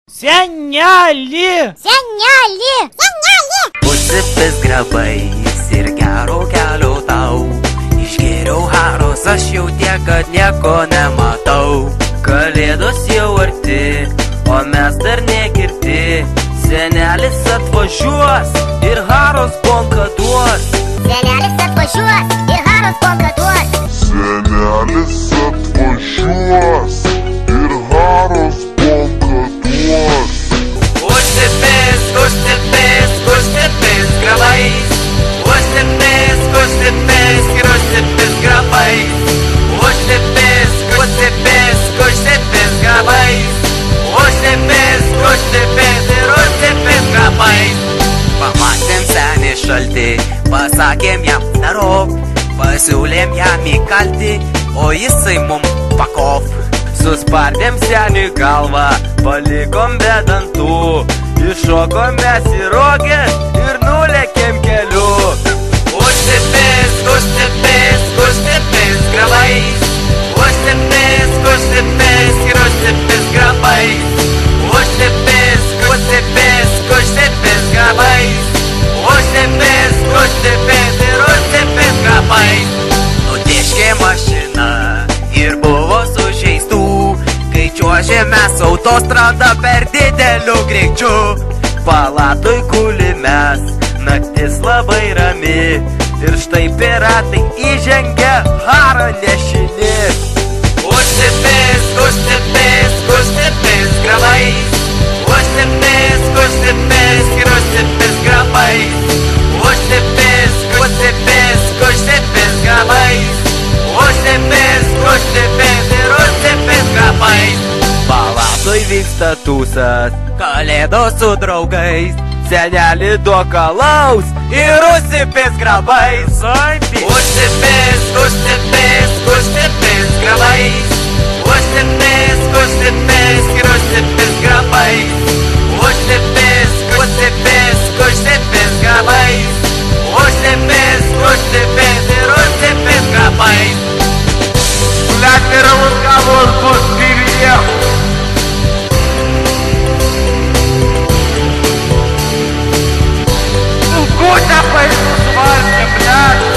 Seneli! Seneli! Seneli! Užsipis grabais ir gero kelio tau. Išgėriau haros, aš jau tiek, kad nieko nematau. Kalėdos jau arti, o mes dar nekirti. Senelis atvažiuos ir haros bonką duos. Senelis atvažiuos ir haros bonką duos. Senelis atvažiuos ir haros bonką duos. Užsipis grabais. Užsipis ir užsipis grabais. Užsipis grabais. Užsipis ir užsipis grabais. Pamatėm senį šaltį, pasakėm jam darok. Pasiūlėm jam įkalti, o jisai mum pakop. Suspardėm senį galvą, palikom be dantų. Iššokom mes į rogę ir nulėkėm keliu. Užsipis grabais. Užsipis ir užsipis grabais. Užsipis grabais. Užsipis ir užsipis grabais. Nutieškė mašina ir buvo sužeistų, kai čiuožėm mes autostradą per dideliu greičiu. Palatoj guli mes, naktis labai rami, ir štai piratai įžengia haro nešini. Užsipis grabais. Užsipis ir užsipis grabais. Užsipis grabais. Užsipis ir užsipis grabais. Palatoj vyksta tūsas, kalėdos su draugais. Senelį duok alaus ir užsipis grabais. Užsipis grabais. Užsipis ir užsipis grabais. Užsipis grabais. Užsipis ir užsipis grabais. Блядь, разговор бус переехал. Куда пойду с вами, блядь?